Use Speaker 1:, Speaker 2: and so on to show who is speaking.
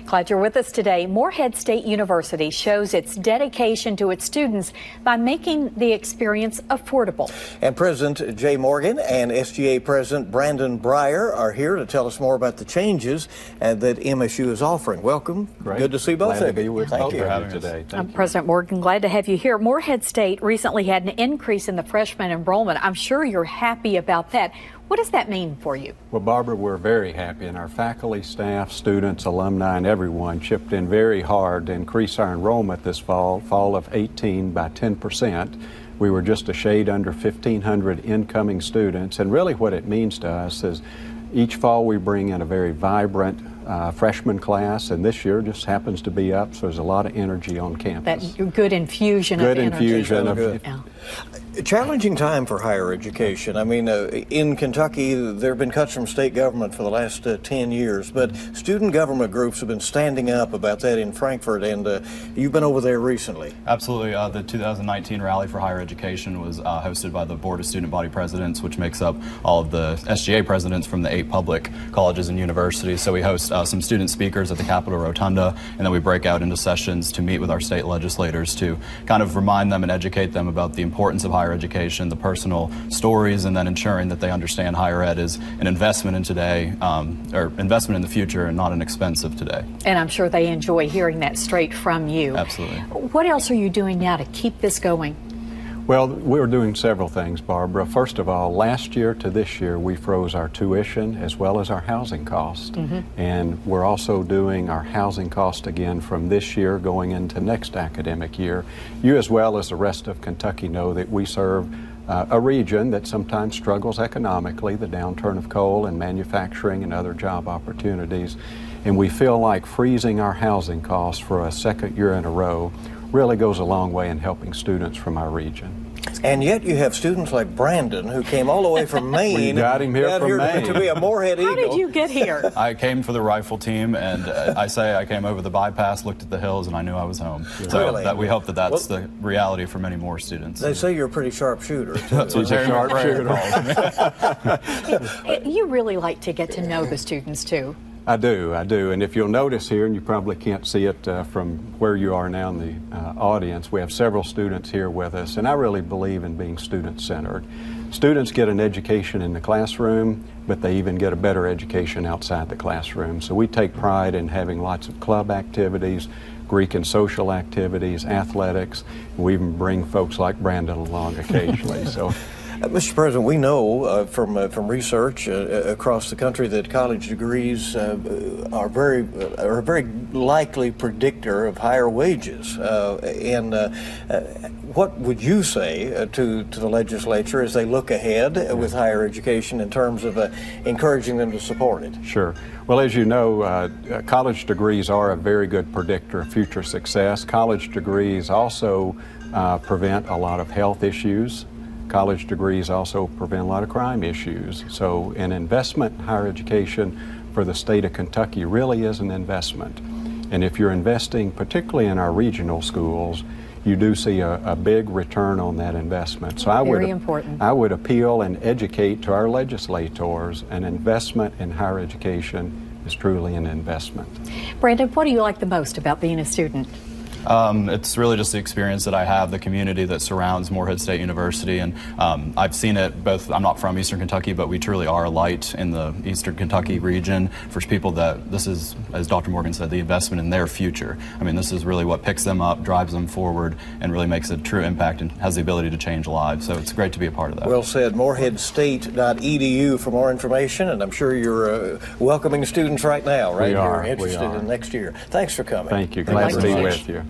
Speaker 1: Glad you're with us today. Morehead State University shows its dedication to its students by making the experience affordable.
Speaker 2: And President Jay Morgan and SGA President Bryer are here to tell us more about the changes that MSU is offering. Welcome.
Speaker 3: Great.
Speaker 2: Good to see both of you.
Speaker 3: Glad to be with
Speaker 2: Thank you
Speaker 3: for having today. Thank you.
Speaker 1: President Morgan, glad to have you here. Morehead State recently had an increase in the freshman enrollment. I'm sure you're happy about that. What does that mean for you?
Speaker 3: Well, Barbara, we're very happy, and our faculty, staff, students, alumni, and everyone chipped in very hard to increase our enrollment this fall of 18 by 10%. We were just a shade under 1,500 incoming students, and really what it means to us is each fall we bring in a very vibrant freshman class, and this year just happens to be up, so there's a lot of energy on campus.
Speaker 1: That good infusion of energy.
Speaker 3: Good infusion of
Speaker 2: A challenging time for higher education. I mean, in Kentucky, there have been cuts from state government for the last 10 years, but student government groups have been standing up about that in Frankfurt, and you've been over there recently.
Speaker 4: Absolutely. The 2019 Rally for Higher Education was hosted by the Board of Student Body Presidents, which makes up all of the SGA presidents from the 8 public colleges and universities. So we host some student speakers at the Capitol Rotunda, and then we break out into sessions to meet with our state legislators to kind of remind them and educate them about the importance of higher education, the personal stories, and then ensuring that they understand higher ed is an investment in today, or investment in the future and not an expense of today.
Speaker 1: And I'm sure they enjoy hearing that straight from you.
Speaker 4: Absolutely.
Speaker 1: What else are you doing now to keep this going?
Speaker 3: Well, we're doing several things, Barbara. First of all, last year to this year, we froze our tuition as well as our housing cost. And we're also doing our housing cost again from this year going into next academic year. You as well as the rest of Kentucky know that we serve a region that sometimes struggles economically, the downturn of coal and manufacturing and other job opportunities. And we feel like freezing our housing costs for a second year in a row really goes a long way in helping students from our region.
Speaker 2: And yet you have students like Brandon, who came all the way from Maine.
Speaker 3: We got him here from Maine.
Speaker 2: To be a Morehead Eagle.
Speaker 1: How did you get here?
Speaker 4: I came for the rifle team, and I came over the bypass, looked at the hills, and I knew I was home. So
Speaker 2: Really?
Speaker 4: we hope that that's the reality for many more students.
Speaker 2: They say you're a pretty sharp shooter.
Speaker 4: That's what Jeremy
Speaker 1: You really like to get to know the students, too.
Speaker 3: I do. And if you'll notice here, and you probably can't see it from where you are now in the audience, we have several students here with us, and I really believe in being student-centered. Students get an education in the classroom, but they even get a better education outside the classroom. So we take pride in having lots of club activities, Greek and social activities, athletics. We even bring folks like Brandon along occasionally. So.
Speaker 2: Mr. President, we know from research across the country that college degrees are a very likely predictor of higher wages. What would you say to the legislature as they look ahead with higher education in terms of encouraging them to support it?
Speaker 3: Sure. Well, as you know, college degrees are a very good predictor of future success. College degrees also prevent a lot of health issues. College degrees also prevent a lot of crime issues. So an investment in higher education for the state of Kentucky really is an investment. And if you're investing particularly in our regional schools, you do see a big return on that investment. So I would appeal and educate to our legislators. An investment in higher education is truly an investment.
Speaker 1: Brandon, what do you like the most about being a student?
Speaker 4: It's really just the experience that I have, the community that surrounds Morehead State University, and I've seen it both. I'm not from Eastern Kentucky, but we truly are a light in the Eastern Kentucky region for people that this is, as Dr. Morgan said, the investment in their future. I mean, this is really what picks them up, drives them forward, and really makes a true impact and has the ability to change lives. So it's great to be a part of that.
Speaker 2: Well said. Moreheadstate.edu for more information, and I'm sure you're welcoming students right now, right?
Speaker 3: We are.
Speaker 2: You're interested in next year. Thanks for coming.
Speaker 3: Thank you. Glad to be with you.